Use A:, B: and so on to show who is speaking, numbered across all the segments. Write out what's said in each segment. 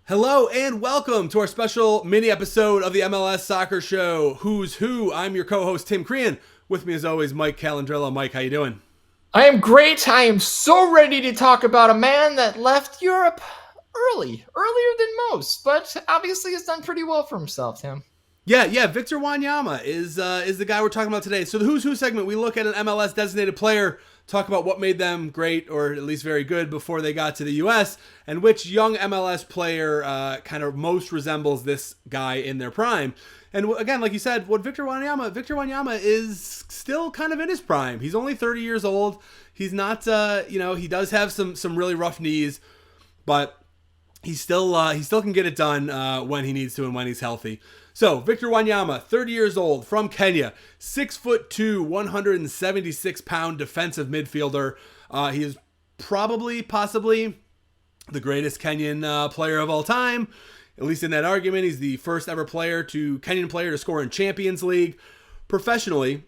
A: Hello and welcome to our special mini episode of the MLS Soccer Show, Who's Who. I'm your co-host Tim Crean. With me as always, Mike Calendrillo. Mike, how you doing?
B: I am great. I am so ready to talk about a man that left Europe earlier than most, but obviously has done pretty well for himself, Tim.
A: Yeah, Victor Wanyama is the guy we're talking about today. So the Who's Who segment, we look at an MLS designated player, talk about what made them great or at least very good before they got to the U.S., and which young MLS player kind of most resembles this guy in their prime. And again, like you said, Victor Wanyama is still kind of in his prime. He's only 30 years old. He's not, he does have some really rough knees, but he still can get it done when he needs to and when he's healthy. So Victor Wanyama, 30 years old, from Kenya, 6'2", 176-pound defensive midfielder. He is possibly the greatest Kenyan player of all time. At least in that argument, he's the first ever Kenyan player to score in Champions League. Professionally,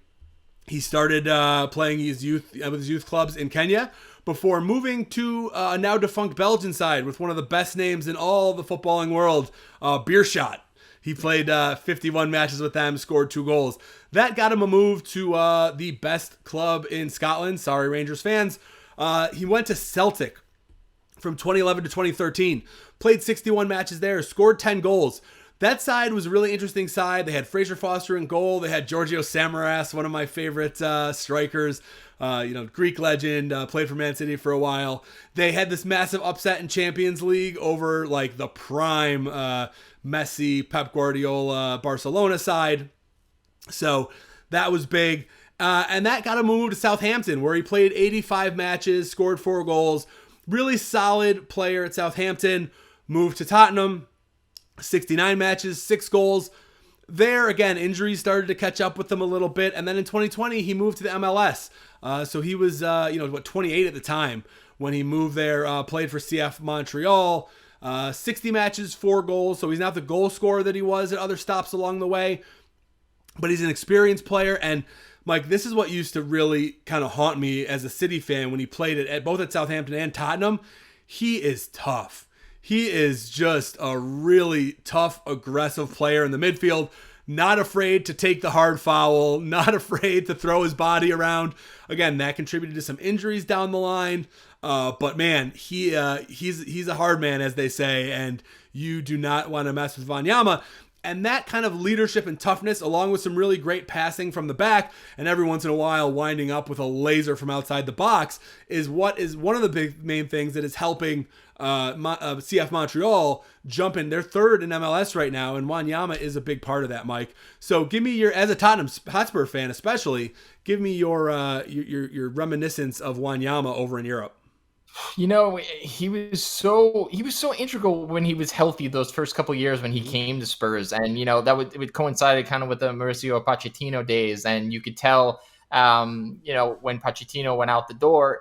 A: he started playing with his youth clubs in Kenya before moving to a now defunct Belgian side with one of the best names in all the footballing world, Beerschot. He played 51 matches with them, scored 2 goals. That got him a move to the best club in Scotland. Sorry, Rangers fans. He went to Celtic from 2011 to 2013. Played 61 matches there, scored 10 goals. That side was a really interesting side. They had Fraser Foster in goal. They had Giorgio Samaras, one of my favorite strikers. Greek legend, played for Man City for a while. They had this massive upset in Champions League over like the prime Messi, Pep Guardiola, Barcelona side. So that was big. And that got him moved to Southampton, where he played 85 matches, scored 4 goals. Really solid player at Southampton. Moved to Tottenham, 69 matches, 6 goals. There, again, injuries started to catch up with him a little bit. And then in 2020, he moved to the MLS. So he was, 28 at the time when he moved there, played for CF Montreal. 60 matches, 4 goals. So he's not the goal scorer that he was at other stops along the way. But he's an experienced player. And, Mike, this is what used to really kind of haunt me as a City fan when he played both at Southampton and Tottenham. He is tough. He is just a really tough, aggressive player in the midfield. Not afraid to take the hard foul. Not afraid to throw his body around. Again, that contributed to some injuries down the line. But man, he's a hard man, as they say, and you do not want to mess with Wanyama. And that kind of leadership and toughness, along with some really great passing from the back, and every once in a while winding up with a laser from outside the box, is what is one of the main things that is helping CF Montreal jump in. They're third in MLS right now, and Wanyama is a big part of that, Mike. So give me as a Tottenham Hotspur fan especially, give me your reminiscence of Wanyama over in Europe.
B: You know, he was so integral when he was healthy those first couple of years when he came to Spurs, and it would coincide kind of with the Mauricio Pochettino days, and you could tell when Pochettino went out the door,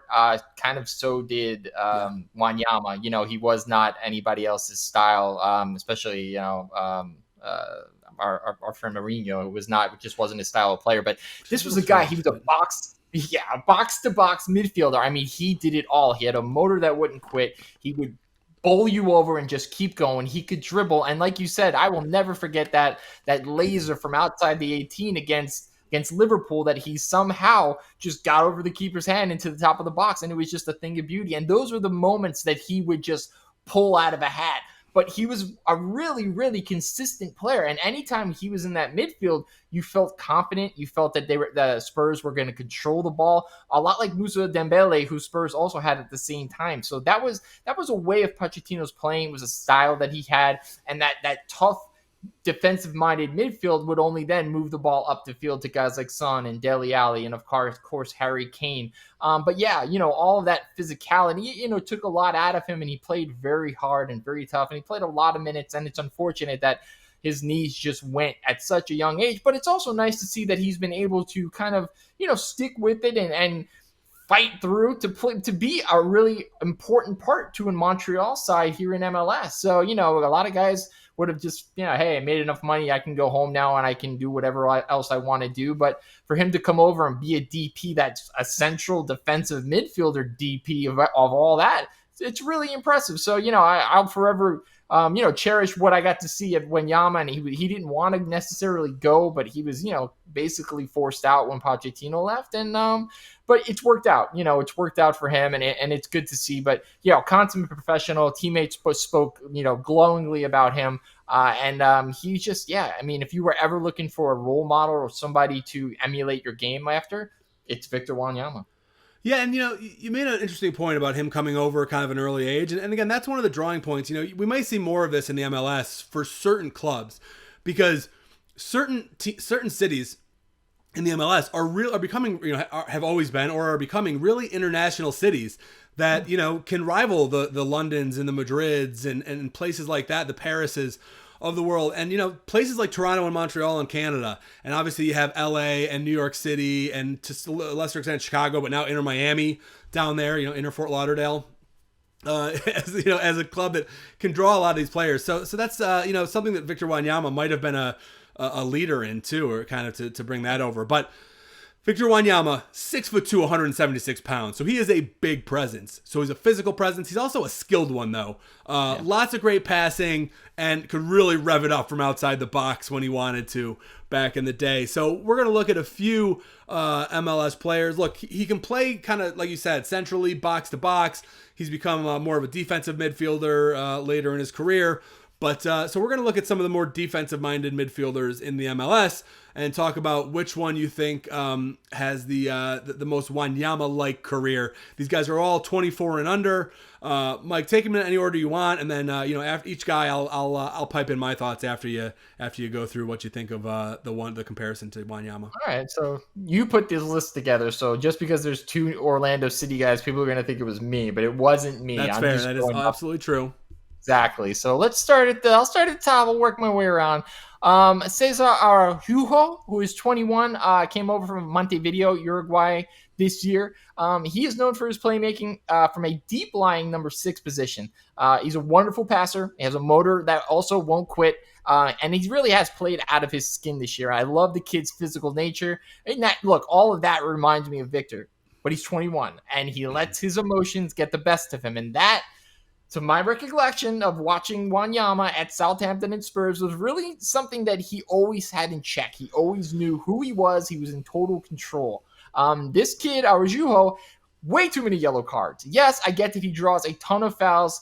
B: kind of so did Wanyama. He was not anybody else's style, especially our friend Mourinho, who just wasn't his style of player. But this was a guy. He was a box-to-box midfielder. I mean, he did it all. He had a motor that wouldn't quit. He would bowl you over and just keep going. He could dribble, and like you said, I will never forget that laser from outside the 18 against Liverpool that he somehow just got over the keeper's hand into the top of the box, and it was just a thing of beauty. And those were the moments that he would just pull out of a hat. But he was a really, really consistent player. And anytime he was in that midfield, you felt confident. You felt that the Spurs were going to control the ball, a lot like Moussa Dembele, who Spurs also had at the same time. So that was a way of Pochettino's playing. It was a style that he had, and that tough, defensive-minded midfield would only then move the ball up the field to guys like Son and Dele Alli and, of course, Harry Kane. But yeah, all of that physicality, took a lot out of him, and he played very hard and very tough, and he played a lot of minutes, and it's unfortunate that his knees just went at such a young age. But it's also nice to see that he's been able to kind of, stick with it and fight through to be a really important part to a Montreal side here in MLS. So, a lot of guys would have just, hey, I made enough money, I can go home now and I can do whatever else I want to do. But for him to come over and be a DP that's a central defensive midfielder DP of all that, it's really impressive. So, I'll forever cherish what I got to see at Wanyama, and he didn't want to necessarily go, but he was, basically forced out when Pochettino left, and but it's worked out. It's worked out for him, and it's good to see. But consummate professional. Teammates spoke glowingly about him, and he's just if you were ever looking for a role model or somebody to emulate your game after, it's Victor Wanyama.
A: Yeah, and you made an interesting point about him coming over kind of an early age, and again, that's one of the drawing points. We might see more of this in the MLS for certain clubs, because certain cities in the MLS are becoming have always been or are becoming really international cities that can rival the Londons and the Madrids and places like that, the Parises of the world, and places like Toronto and Montreal in Canada, and obviously you have LA and New York City, and to a lesser extent Chicago, but now Inter Miami down there, Inter Fort Lauderdale, as a club that can draw a lot of these players. So that's something that Victor Wanyama might have been a leader in too, or kind of to bring that over. But Victor Wanyama, 6'2", 176 pounds. So he is a big presence. So he's a physical presence. He's also a skilled one, though. Lots of great passing, and could really rev it up from outside the box when he wanted to back in the day. So we're going to look at a few MLS players. Look, he can play kind of, like you said, centrally, box to box. He's become more of a defensive midfielder later in his career. But so we're going to look at some of the more defensive-minded midfielders in the MLS and talk about which one you think has the most Wanyama-like career. These guys are all 24 and under. Mike, take them in any order you want, and then after each guy, I'll pipe in my thoughts after you go through what you think of the comparison to Wanyama.
B: All right, so you put this list together. So just because there's two Orlando City guys, people are going to think it was me, but it wasn't me.
A: That's fair. That is absolutely true.
B: Exactly. So let's start I'll start at the top. I'll work my way around. Cesar Araujo, who is 21, came over from Montevideo, Uruguay this year. He is known for his playmaking from a deep-lying number 6 position. He's a wonderful passer. He has a motor that also won't quit. And he really has played out of his skin this year. I love the kid's physical nature. And all of that reminds me of Victor. But he's 21, and he lets his emotions get the best of him. And that, to my recollection of watching Wanyama at Southampton and Spurs, was really something that he always had in check. He always knew who he was. He was in total control. This kid, Araujo, way too many yellow cards. Yes, I get that he draws a ton of fouls,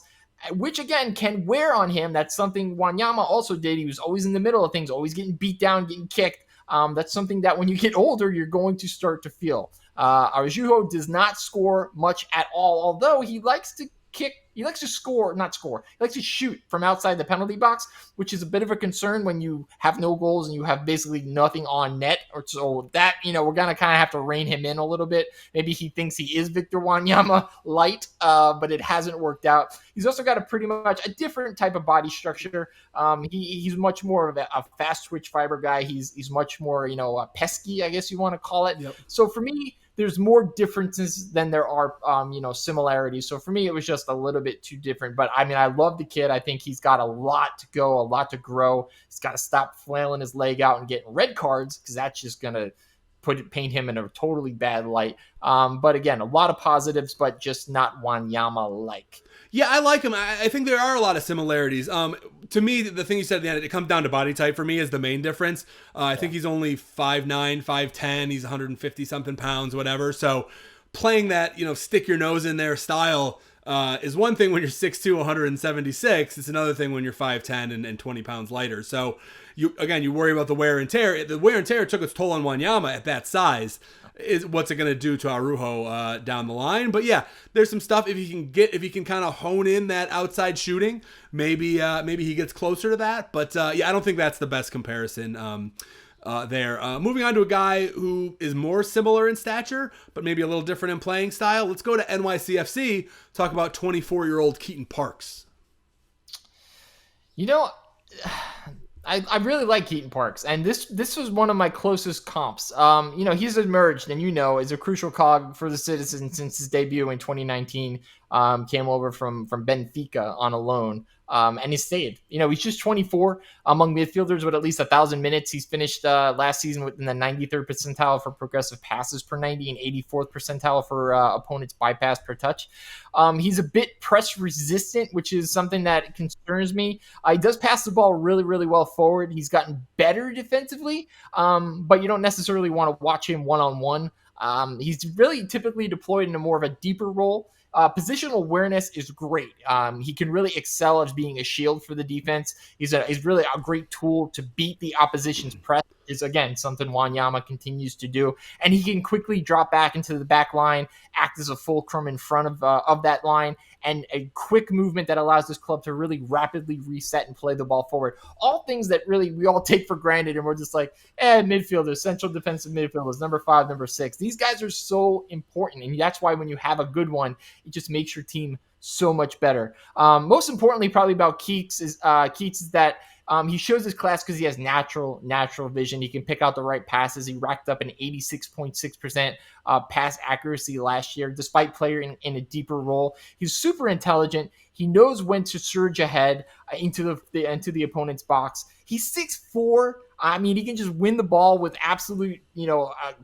B: which again can wear on him. That's something Wanyama also did. He was always in the middle of things, always getting beat down, getting kicked. That's something that when you get older, you're going to start to feel. Araujo does not score much at all, although he likes to kick. He likes to not score. He likes to shoot from outside the penalty box, which is a bit of a concern when you have no goals and you have basically nothing on net. Or so that, we're going to kind of have to rein him in a little bit. Maybe he thinks he is Victor Wanyama light, but it hasn't worked out. He's also got a pretty much a different type of body structure. He's much more of a fast twitch fiber guy. He's much more, pesky, I guess you want to call it. Yep. So for me, there's more differences than there are, similarities. So for me, it was just a little bit too different. But I love the kid. I think he's got a lot to go, a lot to grow. He's got to stop flailing his leg out and getting red cards, because that's just going to paint him in a totally bad light. But again, a lot of positives, but just not Wanyama-like.
A: Yeah, I like him. I think there are a lot of similarities. To me, the thing you said at the end, it comes down to body type for me is the main difference. I think he's only 5'9", 5'10". He's 150-something pounds, whatever. So playing that, stick your nose in there style is one thing when you're 6'2", 176. It's another thing when you're 5'10" and 20 pounds lighter. So you worry about the wear and tear. The wear and tear took its toll on Wanyama at that size. What's it going to do to Araujo down the line? But yeah, there's some stuff if he can kind of hone in that outside shooting, maybe he gets closer to that. But I don't think that's the best comparison there. Moving on to a guy who is more similar in stature, but maybe a little different in playing style. Let's go to NYCFC. Talk about 24-year-old Keaton Parks.
B: I really like Keaton Parks, and this was one of my closest comps. He's emerged, and as a crucial cog for the Citizens since his debut in 2019. came over from Benfica on a loan. And he stayed. He's just 24 among midfielders with at least 1,000 minutes. He's finished last season within the 93rd percentile for progressive passes per 90 and 84th percentile for opponents bypass per touch. He's a bit press resistant, which is something that concerns me. He does pass the ball really, really well forward. He's gotten better defensively, but you don't necessarily want to watch him one-on-one. He's really typically deployed in more of a deeper role. Positional awareness is great. He can really excel as being a shield for the defense. He's really a great tool to beat the opposition's press. Is again something Wanyama continues to do, and he can quickly drop back into the back line, act as a fulcrum in front of that line, and a quick movement that allows this club to really rapidly reset and play the ball forward. All things that really we all take for granted, and we're just like, midfielders, central defensive midfielders, number 5, number 6. These guys are so important, and that's why when you have a good one, it just makes your team so much better. Most importantly, probably about Keats is that he shows his class because he has natural vision. He can pick out the right passes. He racked up an 86.6% pass accuracy last year, despite playing in a deeper role. He's super intelligent. He knows when to surge ahead into the opponent's box. He's 6'4". I mean, he can just win the ball with absolute,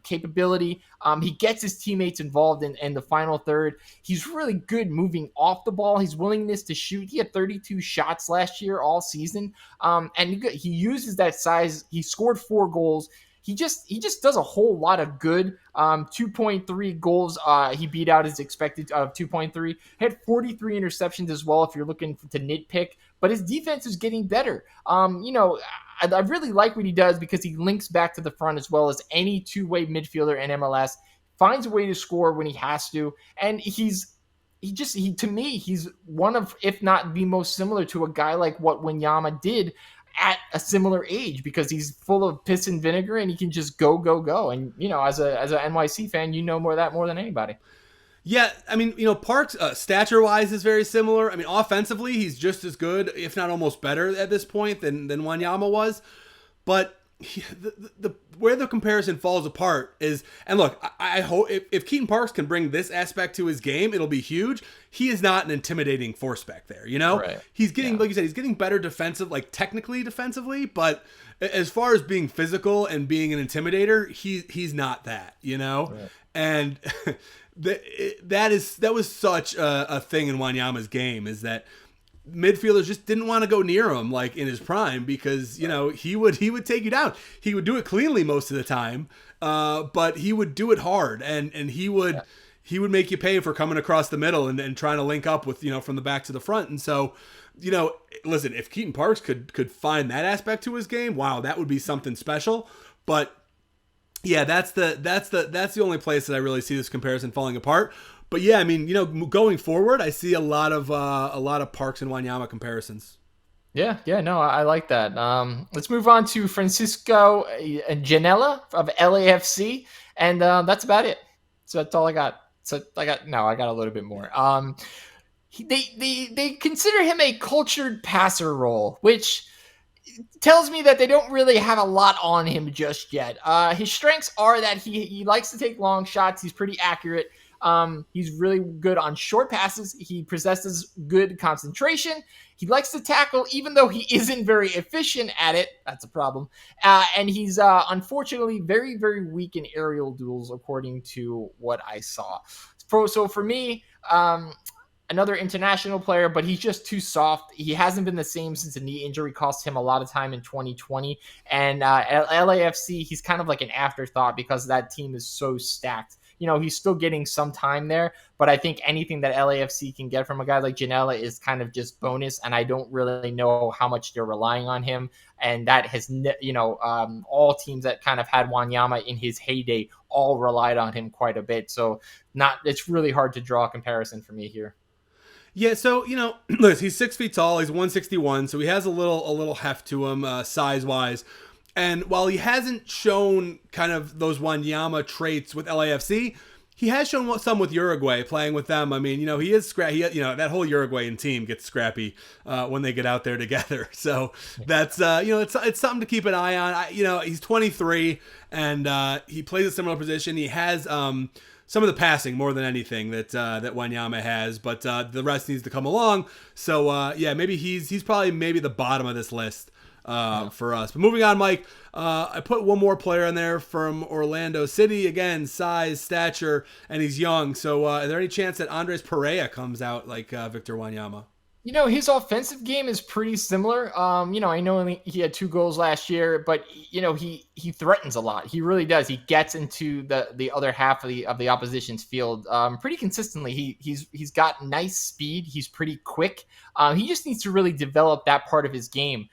B: capability. He gets his teammates involved in the final third. He's really good moving off the ball. His willingness to shoot. He had 32 shots last year all season. And he uses that size. He scored 4 goals. He just does a whole lot of good. 2.3 goals. He beat out his expected of 2.3. He had 43 interceptions as well, if you're looking to nitpick. But his defense is getting better. I really like what he does because he links back to the front as well as any two-way midfielder in MLS. Finds a way to score when he has to, and to me, he's one of, if not the most similar to a guy like what Wanyama did at a similar age, because he's full of piss and vinegar and he can just go. And, as a NYC fan, more than anybody.
A: Yeah, I mean, Parks, stature-wise, is very similar. I mean, offensively, he's just as good, if not almost better at this point than Wanyama was. But where the comparison falls apart is, and look, I hope if Keaton Parks can bring this aspect to his game, it'll be huge. He is not an intimidating force back there, Right. He's getting, like you said, he's getting better technically defensively, but as far as being physical and being an intimidator, he's not that, Right. And that was such a thing in Wanyama's game, is that midfielders just didn't want to go near him like in his prime, because he would take you down. He would do it cleanly most of the time, but he would do it hard, and he would make you pay for coming across the middle and trying to link up with from the back to the front. And so listen, if Keaton Parks could find that aspect to his game, wow, that would be something special. But yeah, that's the only place that I really see this comparison falling apart. But yeah, I mean, going forward, I see a lot of Parks and Wanyama comparisons.
B: Yeah, no, I like that. Let's move on to Francisco Janela of LAFC, and that's about it. So that's all I got. I got a little bit more. They consider him a cultured passer role, which tells me that they don't really have a lot on him just yet. His strengths are that he likes to take long shots. He's pretty accurate. He's really good on short passes. He possesses good concentration. He likes to tackle, even though he isn't very efficient at it. That's a problem. And he's unfortunately very, very weak in aerial duels, according to what I saw. So for me, another international player, but he's just too soft. He hasn't been the same since a knee injury cost him a lot of time in 2020. And at LAFC, he's kind of like an afterthought because that team is so stacked. He's still getting some time there, but I think anything that LAFC can get from a guy like Janela is kind of just bonus, and I don't really know how much they're relying on him. And that has, all teams that kind of had Wanyama in his heyday all relied on him quite a bit. So it's really hard to draw a comparison for me here.
A: Yeah, so, look, he's 6 feet tall, he's 161, so he has a little heft to him, size-wise. And while he hasn't shown kind of those Wanyama traits with LAFC, he has shown some with Uruguay, playing with them. I mean, he is scrappy. That whole Uruguayan team gets scrappy when they get out there together. So that's, it's something to keep an eye on. He's 23, and he plays a similar position. He has some of the passing more than anything that Wanyama has, but the rest needs to come along. So maybe he's probably maybe the bottom of this list for us. But moving on, Mike, I put one more player in there from Orlando City. Again, size, stature, and he's young. So is there any chance that Andres Perea comes out like Victor Wanyama?
B: His offensive game is pretty similar. I know he had 2 goals last year, but he threatens a lot. He really does. He gets into the other half of the opposition's field pretty consistently. He's got nice speed. He's pretty quick. He just needs to really develop that part of his game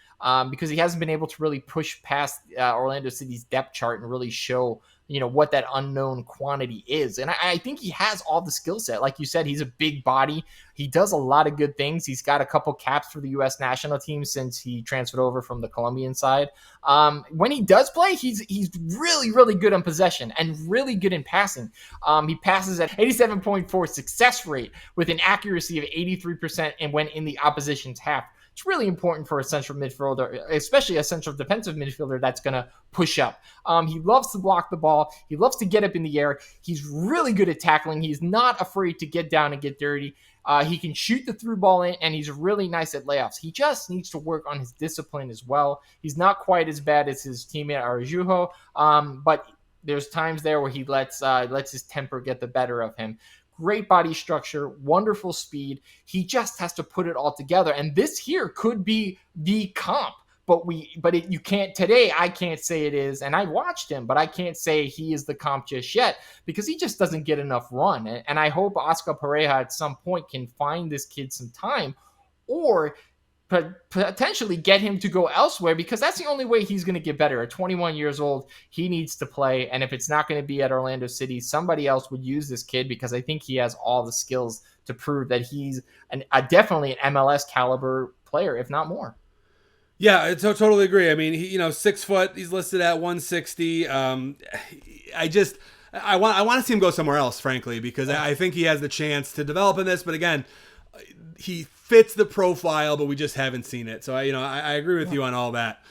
B: because he hasn't been able to really push past Orlando City's depth chart and really show what that unknown quantity is. And I think he has all the skill set. Like you said, he's a big body. He does a lot of good things. He's got a couple caps for the U.S. national team since he transferred over from the Colombian side. When he does play, he's really, really good on possession and really good in passing. He passes at 87.4 success rate with an accuracy of 83% and when in the opposition's half. It's really important for a central midfielder, especially a central defensive midfielder that's going to push up. He loves to block the ball. He loves to get up in the air. He's really good at tackling. He's not afraid to get down and get dirty. He can shoot the through ball in, and he's really nice at layoffs. He just needs to work on his discipline as well. He's not quite as bad as his teammate Araújo, but there's times there where he lets his temper get the better of him. Great body structure, wonderful speed. He just has to put it all together. And this here could be the comp, you can't today. I can't say it is. And I watched him, but I can't say he is the comp just yet because he just doesn't get enough run. And I hope Oscar Pareja at some point can find this kid some time or potentially get him to go elsewhere because that's the only way he's going to get better. At 21 years old, he needs to play. And if it's not going to be at Orlando City, somebody else would use this kid because I think he has all the skills to prove that he's definitely an MLS caliber player, if not more.
A: Yeah, I totally agree. I mean, 6 foot, he's listed at 160. I want to see him go somewhere else, frankly, because I think he has the chance to develop in this. But again, he fits the profile, but we just haven't seen it. So I agree with you on all that.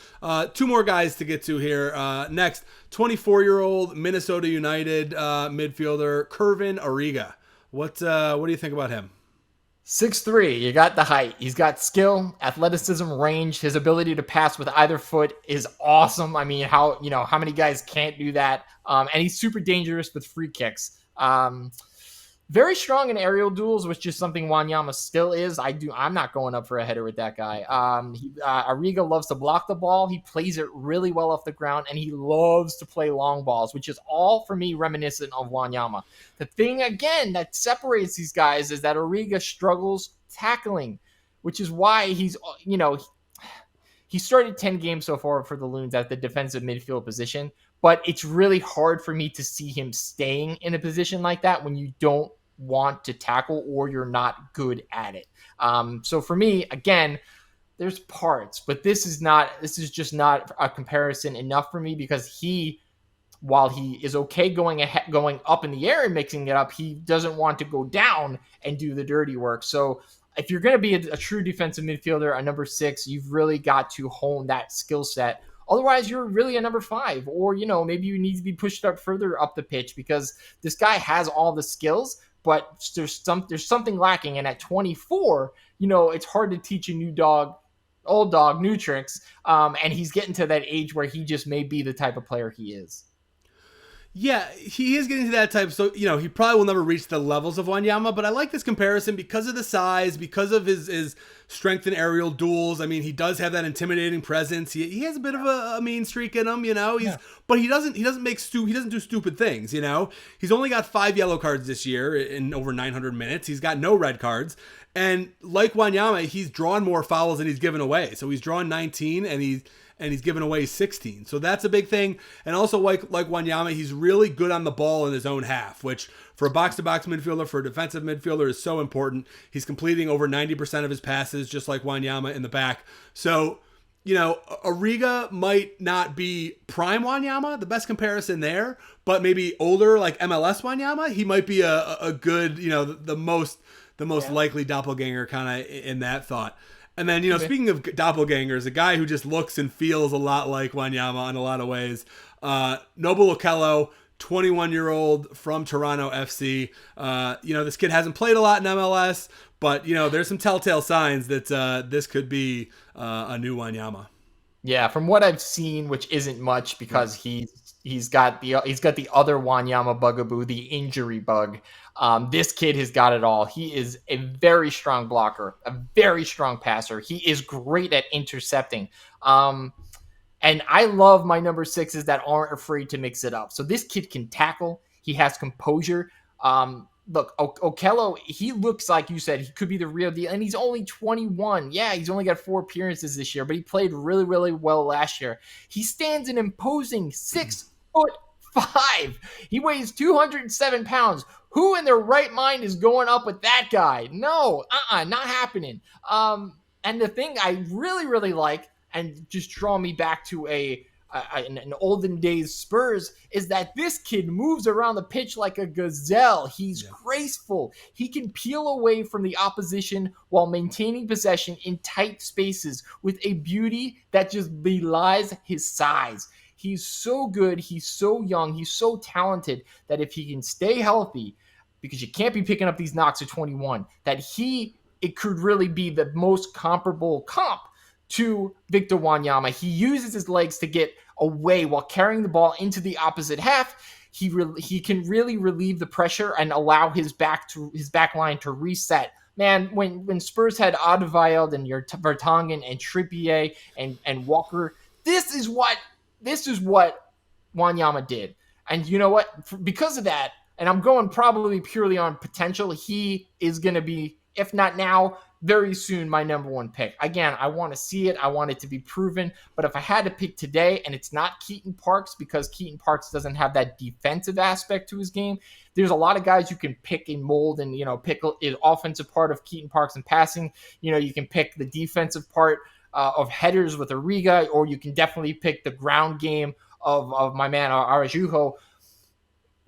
A: 2 more guys to get to here. Next, 24-year-old Minnesota United midfielder Kervin Arriga. What do you think about him?
B: 6'3", you got the height. He's got skill, athleticism, range. His ability to pass with either foot is awesome. I mean, how many guys can't do that? And he's super dangerous with free kicks. Very strong in aerial duels, which is something Wanyama still is. I'm not going up for a header with that guy. Arriga loves to block the ball. He plays it really well off the ground, and he loves to play long balls, which is all, for me, reminiscent of Wanyama. The thing, again, that separates these guys is that Arriga struggles tackling, which is why he started 10 games so far for the Loons at the defensive midfield position, but it's really hard for me to see him staying in a position like that when you don't want to tackle or you're not good at it. So for me, again, there's parts, but this is just not a comparison enough for me because while he is okay going up in the air and mixing it up, he doesn't want to go down and do the dirty work. So if you're going to be a true defensive midfielder, a number 6, you've really got to hone that skill set. Otherwise, you're really a number 5, or, maybe you need to be pushed up further up the pitch because this guy has all the skills, but there's something lacking. And at 24, it's hard to teach a old dog, new tricks. And he's getting to that age where he just may be the type of player he is.
A: Yeah, he is getting to that type. So, he probably will never reach the levels of Wanyama, but I like this comparison because of the size, because of his strength in aerial duels. I mean, he does have that intimidating presence. He has a bit of a mean streak in him, but he doesn't do stupid things, He's only got 5 yellow cards this year in over 900 minutes. He's got no red cards. And like Wanyama, he's drawn more fouls than he's given away. So he's drawn 19 and he's given away 16. So that's a big thing. And also like Wanyama, he's really good on the ball in his own half, which for a box-to-box midfielder, for a defensive midfielder is so important. He's completing over 90% of his passes, just like Wanyama in the back. So, Arriga might not be prime Wanyama, the best comparison there, but maybe older like MLS Wanyama, he might be a good, the most likely doppelganger kind of in that thought. And then, speaking of doppelgangers, a guy who just looks and feels a lot like Wanyama in a lot of ways, Noble Okello, 21-year-old from Toronto FC. This kid hasn't played a lot in MLS, but there's some telltale signs that this could be a new Wanyama.
B: Yeah, from what I've seen, which isn't much because he's got the other Wanyama bugaboo, the injury bug. This kid has got it all. He is a very strong blocker, a very strong passer. He is great at intercepting. And I love my number sixes that aren't afraid to mix it up. So this kid can tackle. He has composure. Look, Okello, he looks like you said, he could be the real deal. And he's only 21. Yeah, he's only got 4 appearances this year, but he played really, really well last year. He stands an imposing 6'5". He weighs 207 pounds. Who in their right mind is going up with that guy? No, not happening. And the thing I really, really like, and just draw me back to an olden days Spurs, is that this kid moves around the pitch like a gazelle. He's graceful. He can peel away from the opposition while maintaining possession in tight spaces with a beauty that just belies his size. He's so good. He's so young. He's so talented that if he can stay healthy, because you can't be picking up these knocks at 21, it could really be the most comparable comp to Victor Wanyama. He uses his legs to get away while carrying the ball into the opposite half. He can really relieve the pressure and allow his back line to reset. Man, when Spurs had Odegaard and your Vertonghen and Trippier and Walker, this is what Wanyama did. And you know what? Because of that, and I'm going probably purely on potential, he is going to be, if not now, very soon, my number 1 pick. Again, I want to see it. I want it to be proven. But if I had to pick today, and it's not Keaton Parks, because Keaton Parks doesn't have that defensive aspect to his game, there's a lot of guys you can pick and mold and, pick the offensive part of Keaton Parks and passing. You can pick the defensive part of headers with Arriga, or you can definitely pick the ground game of my man Araújo.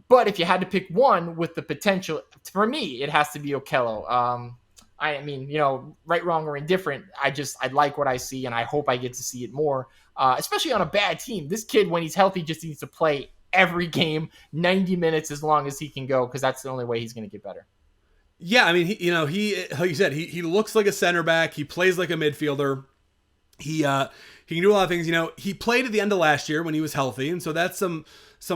B: But if you had to pick one with the potential, for me, it has to be Okello. I mean, right, wrong, or indifferent, I like what I see, and I hope I get to see it more, especially on a bad team. This kid, when he's healthy, just needs to play every game, 90 minutes as long as he can go, because that's the only way he's going to get better.
A: Yeah, I mean, he like you said, he looks like a center back. He plays like a midfielder. He can do a lot of things. He played at the end of last year when he was healthy, and so that's some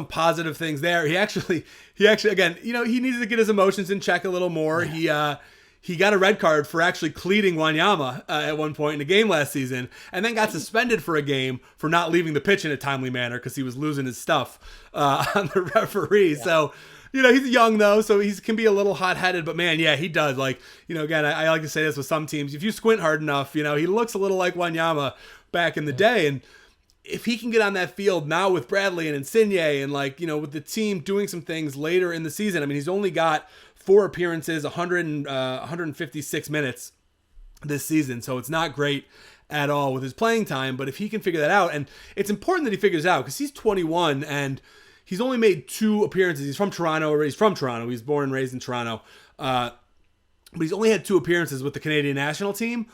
A: positive things there. He actually again, he needs to get his emotions in check a little more. Yeah. He got a red card for actually cleating Wanyama at one point in a game last season, and then got suspended for a game for not leaving the pitch in a timely manner because he was losing his stuff on the referee. Yeah. So, he's young though, so he can be a little hot-headed, but man, yeah, he does. Like, again, I like to say this with some teams. If you squint hard enough, he looks a little like Wanyama back in the day, and if he can get on that field now with Bradley and Insigne and with the team doing some things later in the season, I mean, he's only got 4 appearances, 156 minutes this season. So it's not great at all with his playing time. But if he can figure that out, and it's important that he figures out because he's 21 and he's only made 2 appearances. He's from Toronto. He's born and raised in Toronto. But he's only had 2 appearances with the Canadian national team.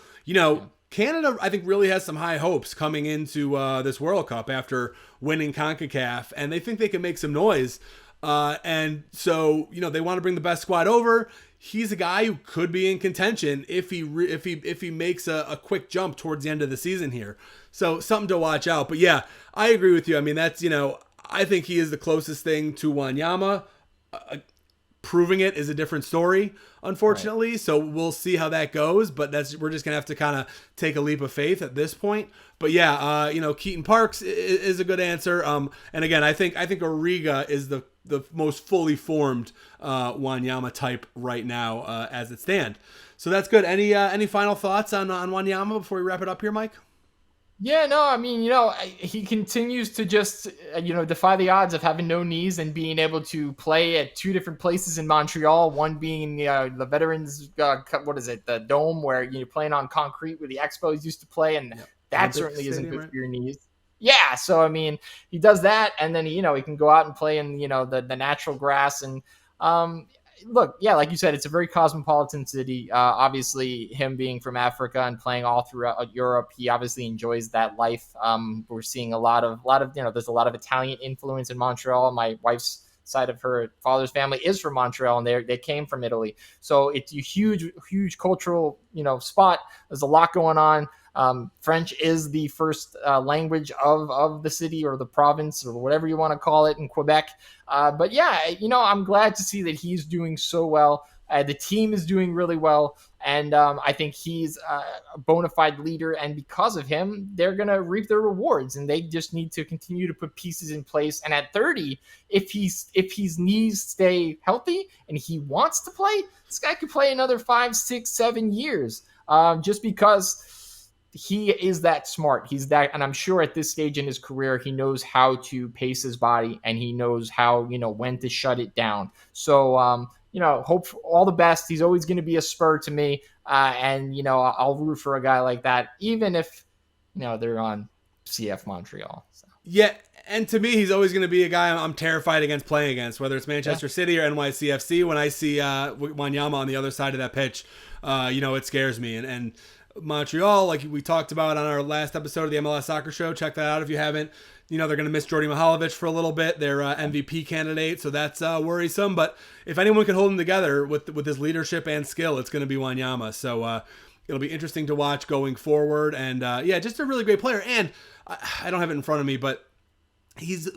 A: Canada, I think, really has some high hopes coming into this World Cup after winning CONCACAF. And they think they can make some noise. And so, they want to bring the best squad over. He's a guy who could be in contention if he makes a quick jump towards the end of the season here. So something to watch out. But yeah, I agree with you. I mean, that's, I think he is the closest thing to Wanyama. Proving it is a different story, unfortunately. Right. So we'll see how that goes. But we're just gonna have to kind of take a leap of faith at this point. But yeah, Keaton Parks is a good answer. And again, I think Arriga is the most fully formed Wanyama type right now as it stands. So that's good. Any final thoughts on Wanyama before we wrap it up here, Mike?
B: Yeah, no, I mean, he continues to just, defy the odds of having no knees and being able to play at 2 different places in Montreal, one being the Veterans, the Dome, where you're playing on concrete where the Expos used to play, and that certainly isn't good for your knees. Yeah, so, I mean, he does that, and then, he can go out and play in, the natural grass, and look, yeah, like you said, it's a very cosmopolitan city. Obviously, him being from Africa and playing all throughout Europe, he obviously enjoys that life. We're seeing a lot of there's a lot of Italian influence in Montreal. My wife's side of her father's family is from Montreal, and they came from Italy. So it's a huge cultural, spot. There's a lot going on. French is the first language of the city or the province or whatever you want to call it in Quebec. But yeah, I'm glad to see that he's doing so well. The team is doing really well, and I think he's a bona fide leader. And because of him, they're going to reap their rewards, and they just need to continue to put pieces in place. And at 30, if his knees stay healthy and he wants to play, this guy could play another 5, 6, 7 years, just because he is that smart. He's that, and I'm sure at this stage in his career, he knows how to pace his body, and he knows how, when to shut it down. So, hope for all the best. He's always going to be a Spur to me. And, I'll root for a guy like that, even if, they're on CF Montreal. So.
A: Yeah. And to me, he's always going to be a guy I'm terrified against playing against, whether it's Manchester City or NYCFC. When I see Wanyama on the other side of that pitch, it scares me. And Montreal, like we talked about on our last episode of the MLS Soccer Show, check that out if you haven't. They're going to miss Jordi Mihalovic for a little bit. They're MVP candidate, so that's worrisome. But if anyone can hold them together with his leadership and skill, it's going to be Wanyama. So it'll be interesting to watch going forward. And just a really great player. And I don't have it in front of me, but he's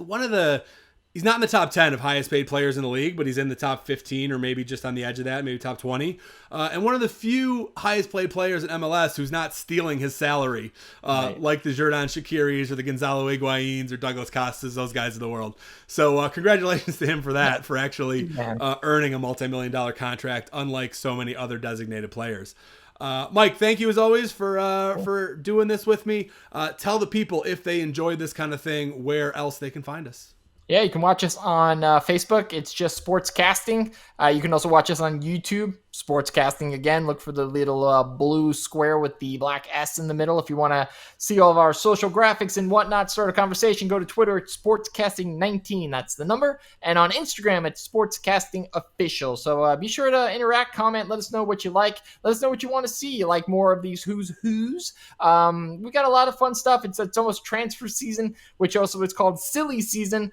A: he's not in the top 10 of highest paid players in the league, but he's in the top 15 or maybe just on the edge of that, maybe top 20. And one of the few highest paid players in MLS who's not stealing his salary, like the Xherdan Shaqiris or the Gonzalo Higuains or Douglas Costas, those guys of the world. So congratulations to him for that, for actually earning a multi-million-dollar contract, unlike so many other designated players. Mike, thank you as always for doing this with me. Tell the people, if they enjoyed this kind of thing, where else they can find us.
B: Yeah, you can watch us on Facebook. It's just Sportscasting. You can also watch us on YouTube, Sportscasting again. Look for the little blue square with the black S in the middle. If you want to see all of our social graphics and whatnot, start a conversation, go to Twitter at Sportscasting19. That's the number. And on Instagram, it's Sportscasting Official. So be sure to interact, comment, let us know what you like. Let us know what you want to see. You like more of these who's. We got a lot of fun stuff. It's almost transfer season, which also is called silly season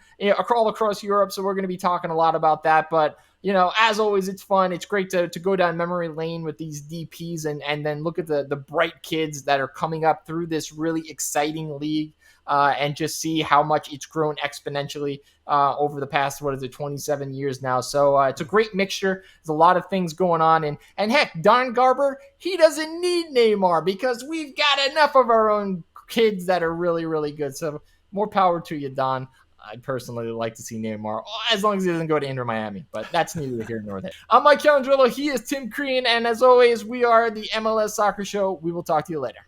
B: all across Europe. So we're going to be talking a lot about that. But as always, it's fun. It's great to go down memory lane with these DPs and then look at the bright kids that are coming up through this really exciting league and just see how much it's grown exponentially over the past, 27 years now. So it's a great mixture. There's a lot of things going on. And heck, Don Garber, he doesn't need Neymar because we've got enough of our own kids that are really, really good. So more power to you, Don. I'd personally like to see Neymar, as long as he doesn't go to Inter Miami, but that's neither here nor there. I'm Mike Calendrillo. He is Tim Crean, and as always, we are the MLS Soccer Show. We will talk to you later.